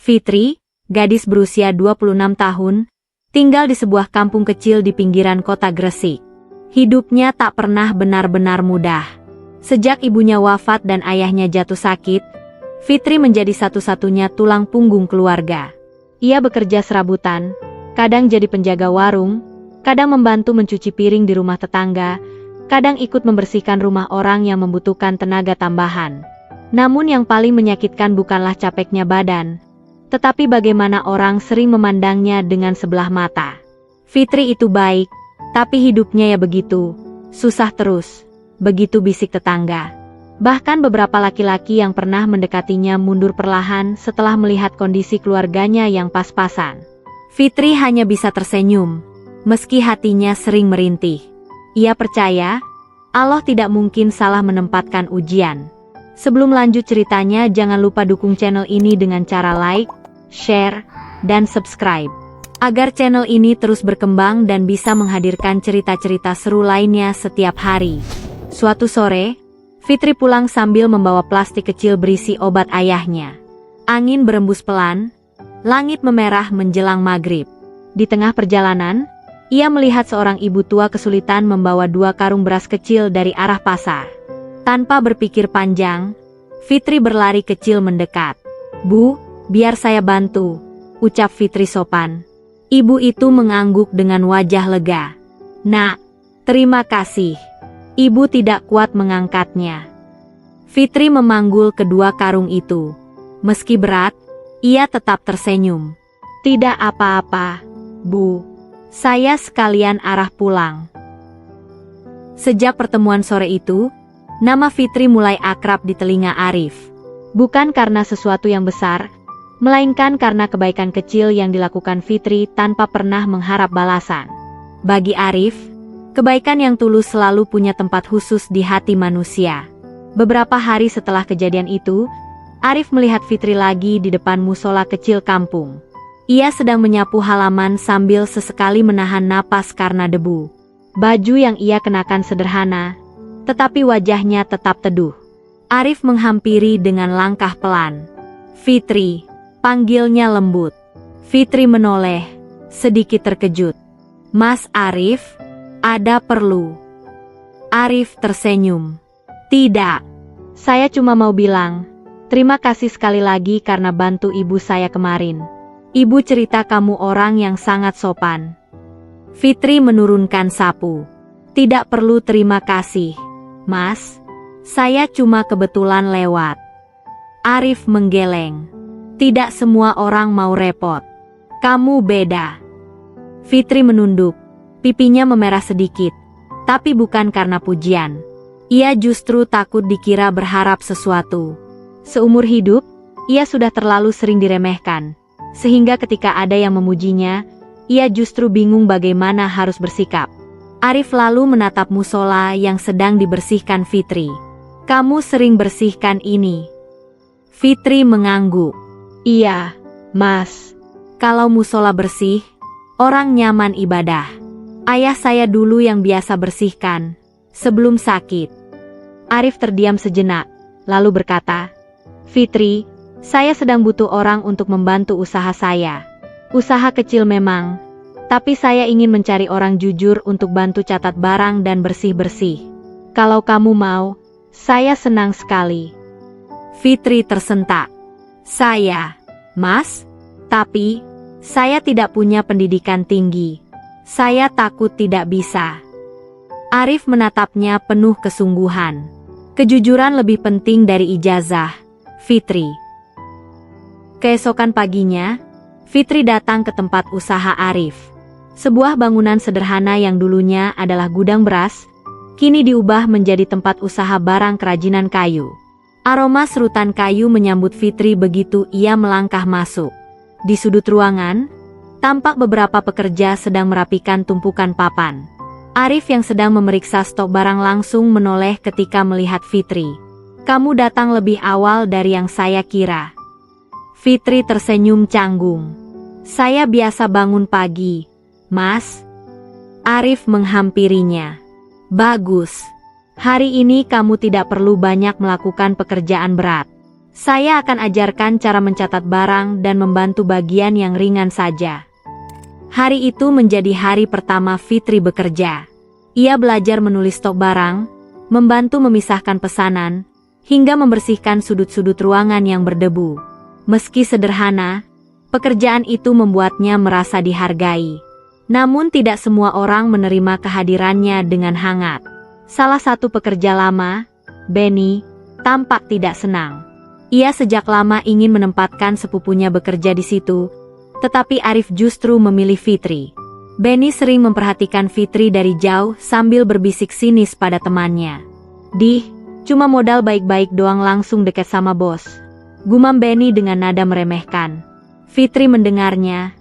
Fitri, gadis berusia 26 tahun, tinggal di sebuah kampung kecil di pinggiran kota Gresik. Hidupnya tak pernah benar-benar mudah. Sejak ibunya wafat dan ayahnya jatuh sakit, Fitri menjadi satu-satunya tulang punggung keluarga. Ia bekerja serabutan, kadang jadi penjaga warung, kadang membantu mencuci piring di rumah tetangga, kadang ikut membersihkan rumah orang yang membutuhkan tenaga tambahan. Namun yang paling menyakitkan bukanlah capeknya badan, tetapi bagaimana orang sering memandangnya dengan sebelah mata. Fitri itu baik, tapi hidupnya ya begitu, susah terus, begitu bisik tetangga. Bahkan beberapa laki-laki yang pernah mendekatinya mundur perlahan setelah melihat kondisi keluarganya yang pas-pasan. Fitri hanya bisa tersenyum, meski hatinya sering merintih. Ia percaya, Allah tidak mungkin salah menempatkan ujian. Sebelum lanjut ceritanya, jangan lupa dukung channel ini dengan cara like, share, dan subscribe, agar channel ini terus berkembang dan bisa menghadirkan cerita-cerita seru lainnya setiap hari. Suatu sore, Fitri pulang sambil membawa plastik kecil berisi obat ayahnya. Angin berembus pelan, langit memerah menjelang maghrib. Di tengah perjalanan, ia melihat seorang ibu tua kesulitan membawa 2 karung beras kecil dari arah pasar. Tanpa berpikir panjang, Fitri berlari kecil mendekat. "Bu, biar saya bantu," ucap Fitri sopan. Ibu itu mengangguk dengan wajah lega. "Nak, terima kasih." Ibu tidak kuat mengangkatnya. Fitri memanggul kedua karung itu. Meski berat, ia tetap tersenyum. "Tidak apa-apa, Bu. Saya sekalian arah pulang." Sejak pertemuan sore itu, nama Fitri mulai akrab di telinga Arif. Bukan karena sesuatu yang besar, melainkan karena kebaikan kecil yang dilakukan Fitri tanpa pernah mengharap balasan. Bagi Arif, kebaikan yang tulus selalu punya tempat khusus di hati manusia. Beberapa hari setelah kejadian itu, Arif melihat Fitri lagi di depan musola kecil kampung. Ia sedang menyapu halaman sambil sesekali menahan napas karena debu. Baju yang ia kenakan sederhana, tetapi wajahnya tetap teduh. Arif menghampiri dengan langkah pelan. "Fitri," panggilnya lembut. Fitri menoleh, sedikit terkejut. "Mas Arif, ada perlu?" Arif tersenyum. "Tidak, saya cuma mau bilang, terima kasih sekali lagi karena bantu ibu saya kemarin. Ibu cerita kamu orang yang sangat sopan." Fitri menurunkan sapu. "Tidak perlu terima kasih, Mas. Saya cuma kebetulan lewat." Arif menggeleng. "Tidak semua orang mau repot. Kamu beda." Fitri menunduk. Pipinya memerah sedikit, tapi bukan karena pujian. Ia justru takut dikira berharap sesuatu. Seumur hidup, ia sudah terlalu sering diremehkan, sehingga ketika ada yang memujinya, ia justru bingung bagaimana harus bersikap. Arif lalu menatap musola yang sedang dibersihkan Fitri. "Kamu sering bersihkan ini?" Fitri mengangguk. "Iya, Mas. Kalau musola bersih, orang nyaman ibadah. Ayah saya dulu yang biasa bersihkan, sebelum sakit." Arif terdiam sejenak, lalu berkata, "Fitri, saya sedang butuh orang untuk membantu usaha saya. Usaha kecil memang, tapi saya ingin mencari orang jujur untuk bantu catat barang dan bersih-bersih. Kalau kamu mau, saya senang sekali." Fitri tersentak. "Saya, Mas? Tapi, saya tidak punya pendidikan tinggi. Saya takut tidak bisa." Arif menatapnya penuh kesungguhan. "Kejujuran lebih penting dari ijazah, Fitri." Keesokan paginya, Fitri datang ke tempat usaha Arif. Sebuah bangunan sederhana yang dulunya adalah gudang beras, kini diubah menjadi tempat usaha barang kerajinan kayu. Aroma serutan kayu menyambut Fitri begitu ia melangkah masuk. Di sudut ruangan, tampak beberapa pekerja sedang merapikan tumpukan papan. Arif yang sedang memeriksa stok barang langsung menoleh ketika melihat Fitri. "Kamu datang lebih awal dari yang saya kira." Fitri tersenyum canggung. "Saya biasa bangun pagi, Mas." Arif menghampirinya. "Bagus. Hari ini kamu tidak perlu banyak melakukan pekerjaan berat. Saya akan ajarkan cara mencatat barang dan membantu bagian yang ringan saja. Hari itu menjadi hari pertama Fitri bekerja. Ia belajar menulis stok barang, membantu memisahkan pesanan, hingga membersihkan sudut-sudut ruangan yang berdebu. Meski sederhana, pekerjaan itu membuatnya merasa dihargai. Namun tidak semua orang menerima kehadirannya dengan hangat. Salah satu pekerja lama, Benny, tampak tidak senang. Ia sejak lama ingin menempatkan sepupunya bekerja di situ, tetapi Arif justru memilih Fitri. Benny sering memperhatikan Fitri dari jauh sambil berbisik sinis pada temannya. Cuma modal baik-baik doang langsung deket sama bos. Gumam Benny dengan nada meremehkan. Fitri mendengarnya,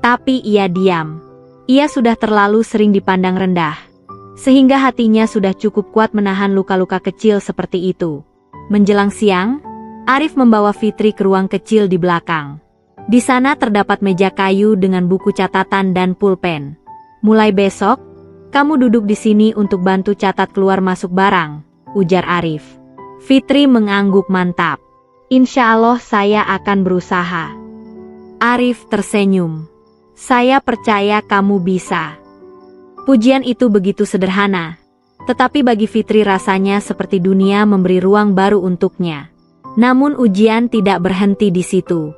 tapi ia diam. Ia sudah terlalu sering dipandang rendah, sehingga hatinya sudah cukup kuat menahan luka-luka kecil seperti itu. Menjelang siang, Arif membawa Fitri ke ruang kecil di belakang. Di sana terdapat meja kayu dengan buku catatan dan pulpen. Mulai besok, kamu duduk di sini untuk bantu catat keluar masuk barang, ujar Arif. Fitri mengangguk mantap. Insya Allah saya akan berusaha. Arif tersenyum. Saya percaya kamu bisa. Pujian itu begitu sederhana, tetapi bagi Fitri rasanya seperti dunia memberi ruang baru untuknya. Namun ujian tidak berhenti di situ.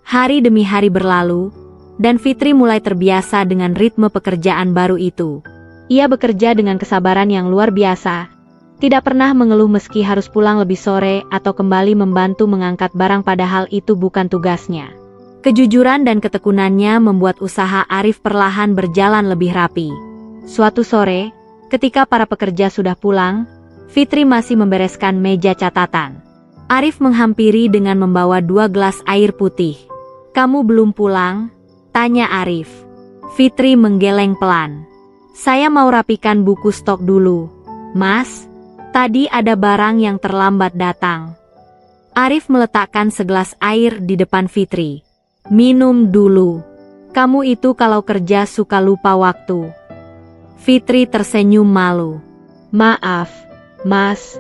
Hari demi hari berlalu, dan Fitri mulai terbiasa dengan ritme pekerjaan baru itu. Ia bekerja dengan kesabaran yang luar biasa, tidak pernah mengeluh meski harus pulang lebih sore atau kembali membantu mengangkat barang padahal itu bukan tugasnya. Kejujuran dan ketekunannya membuat usaha Arif perlahan berjalan lebih rapi. Suatu sore, ketika para pekerja sudah pulang, Fitri masih membereskan meja catatan. Arif menghampiri dengan membawa 2 gelas air putih. Kamu belum pulang? Tanya Arif. Fitri menggeleng pelan. Saya mau rapikan buku stok dulu. Mas, tadi ada barang yang terlambat datang. Arif meletakkan segelas air di depan Fitri. Minum dulu. Kamu itu kalau kerja suka lupa waktu. Fitri tersenyum malu. Maaf, Mas.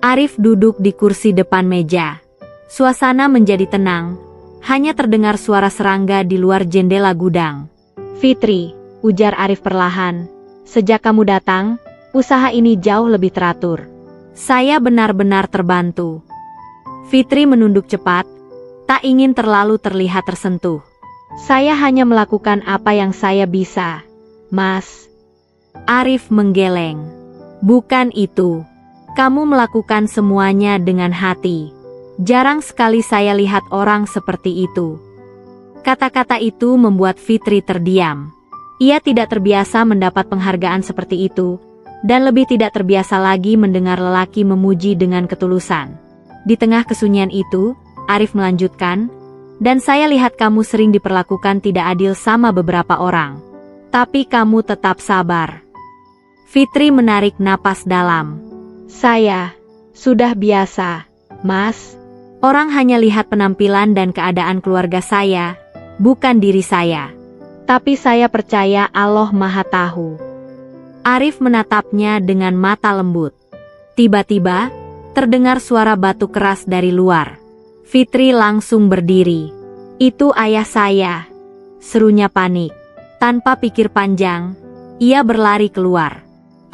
Arif duduk di kursi depan meja. Suasana menjadi tenang, hanya terdengar suara serangga di luar jendela gudang. Fitri, ujar Arif perlahan, sejak kamu datang, usaha ini jauh lebih teratur. Saya benar-benar terbantu. Fitri menunduk cepat, tak ingin terlalu terlihat tersentuh. Saya hanya melakukan apa yang saya bisa, Mas. Arif menggeleng. Bukan itu. Kamu melakukan semuanya dengan hati. Jarang sekali saya lihat orang seperti itu. Kata-kata itu membuat Fitri terdiam. Ia tidak terbiasa mendapat penghargaan seperti itu, dan lebih tidak terbiasa lagi mendengar lelaki memuji dengan ketulusan. Di tengah kesunyian itu, Arif melanjutkan, dan saya lihat kamu sering diperlakukan tidak adil sama beberapa orang. Tapi kamu tetap sabar. Fitri menarik napas dalam. Saya sudah biasa, Mas. Orang hanya lihat penampilan dan keadaan keluarga saya, bukan diri saya. Tapi saya percaya Allah Maha Tahu. Arif menatapnya dengan mata lembut. Tiba-tiba, terdengar suara batu keras dari luar. Fitri langsung berdiri. Itu ayah saya, serunya panik. Tanpa pikir panjang, ia berlari keluar.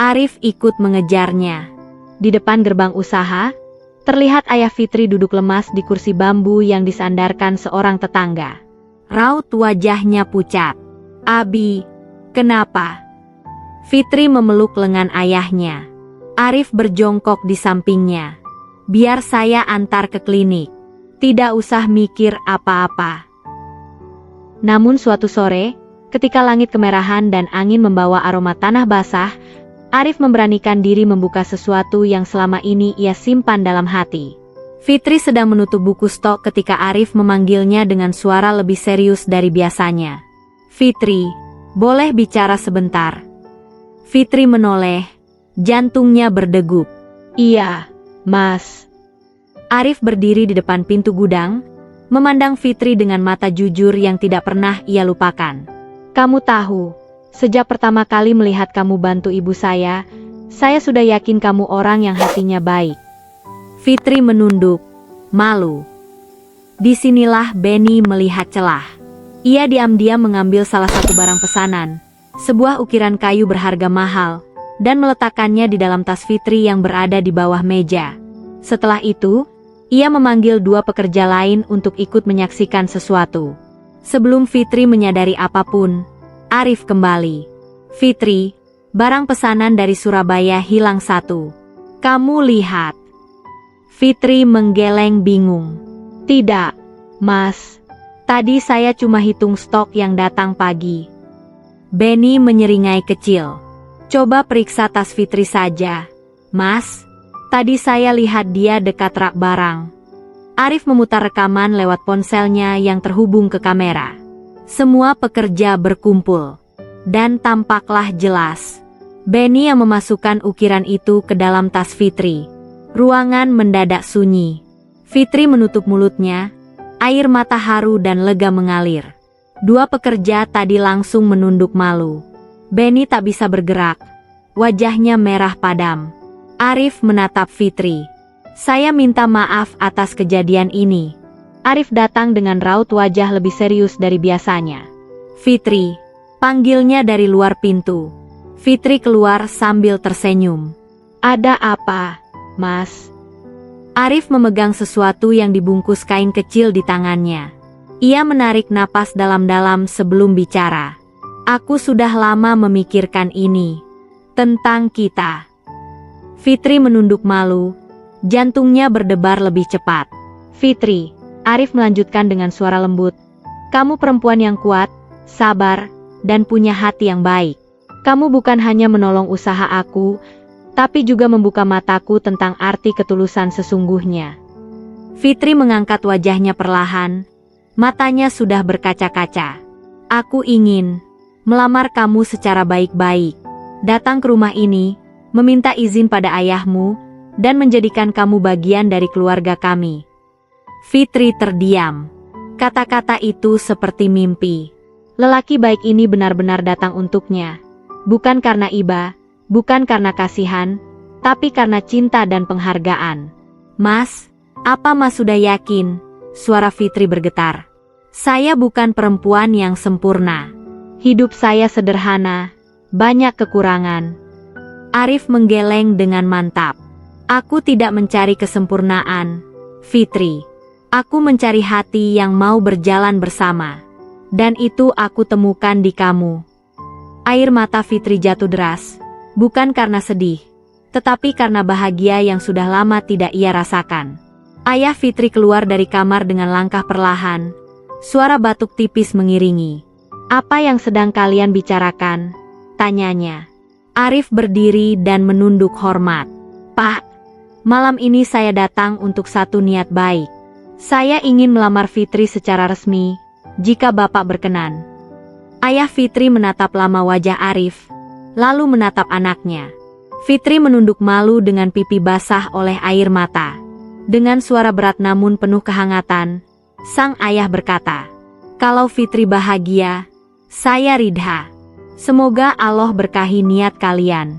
Arif ikut mengejarnya. Di depan gerbang usaha, terlihat ayah Fitri duduk lemas di kursi bambu yang disandarkan seorang tetangga. Raut wajahnya pucat. Abi, kenapa? Fitri memeluk lengan ayahnya. Arif berjongkok di sampingnya. Biar saya antar ke klinik. Tidak usah mikir apa-apa. Namun suatu sore, ketika langit kemerahan dan angin membawa aroma tanah basah, Arif memberanikan diri membuka sesuatu yang selama ini ia simpan dalam hati. Fitri sedang menutup buku stok ketika Arif memanggilnya dengan suara lebih serius dari biasanya. Fitri, boleh bicara sebentar? Fitri menoleh, jantungnya berdegup. Iya, Mas. Arif berdiri di depan pintu gudang, memandang Fitri dengan mata jujur yang tidak pernah ia lupakan. Kamu tahu, sejak pertama kali melihat kamu bantu ibu saya sudah yakin kamu orang yang hatinya baik. Fitri menunduk. malu. Disinilah Benny melihat celah. Ia diam-diam mengambil salah satu barang pesanan, sebuah ukiran kayu berharga mahal, dan meletakkannya di dalam tas Fitri yang berada di bawah meja. Setelah itu, ia memanggil dua pekerja lain untuk ikut menyaksikan sesuatu. Sebelum Fitri menyadari apapun, Arif kembali. Fitri, barang pesanan dari Surabaya hilang satu. Kamu lihat. Fitri menggeleng bingung. Tidak, Mas. Tadi saya cuma hitung stok yang datang pagi. Benny menyeringai kecil. Coba periksa tas Fitri saja, Mas. Tadi saya lihat dia dekat rak barang. Arif memutar rekaman lewat ponselnya yang terhubung ke kamera. Semua pekerja berkumpul. Dan tampaklah jelas. Benny yang memasukkan ukiran itu ke dalam tas Fitri. Ruangan mendadak sunyi. Fitri menutup mulutnya. Air mata haru dan lega mengalir. Dua pekerja tadi langsung menunduk malu. Benny tak bisa bergerak. Wajahnya merah padam. Arif menatap Fitri. Saya minta maaf atas kejadian ini. Arif datang dengan raut wajah lebih serius dari biasanya. Fitri, panggilnya dari luar pintu. Fitri keluar sambil tersenyum. Ada apa, Mas? Arif memegang sesuatu yang dibungkus kain kecil di tangannya. Ia menarik napas dalam-dalam sebelum bicara. Aku sudah lama memikirkan ini. Tentang kita. Fitri menunduk malu. Jantungnya berdebar lebih cepat. Fitri, Arif melanjutkan dengan suara lembut. Kamu perempuan yang kuat, sabar, dan punya hati yang baik. Kamu bukan hanya menolong usaha aku, tapi juga membuka mataku tentang arti ketulusan sesungguhnya. Fitri mengangkat wajahnya perlahan. Matanya sudah berkaca-kaca. Aku ingin melamar kamu secara baik-baik. Datang ke rumah ini, meminta izin pada ayahmu, dan menjadikan kamu bagian dari keluarga kami. Fitri terdiam. Kata-kata itu seperti mimpi. Lelaki baik ini benar-benar datang untuknya. Bukan karena iba, bukan karena kasihan, tapi karena cinta dan penghargaan. Mas, apa Mas sudah yakin? Suara Fitri bergetar. Saya bukan perempuan yang sempurna. Hidup saya sederhana, banyak kekurangan. Arif menggeleng dengan mantap. Aku tidak mencari kesempurnaan, Fitri. Aku mencari hati yang mau berjalan bersama. Dan itu aku temukan di kamu. Air mata Fitri jatuh deras, bukan karena sedih, tetapi karena bahagia yang sudah lama tidak ia rasakan. Ayah Fitri keluar dari kamar dengan langkah perlahan. Suara batuk tipis mengiringi. Apa yang sedang kalian bicarakan? Tanyanya. Arif berdiri dan menunduk hormat. Pak, malam ini saya datang untuk satu niat baik. Saya ingin melamar Fitri secara resmi, jika Bapak berkenan. Ayah Fitri menatap lama wajah Arif, lalu menatap anaknya. Fitri menunduk malu dengan pipi basah oleh air mata. Dengan suara berat namun penuh kehangatan, sang ayah berkata, "Kalau Fitri bahagia, saya ridha. Semoga Allah berkahi niat kalian."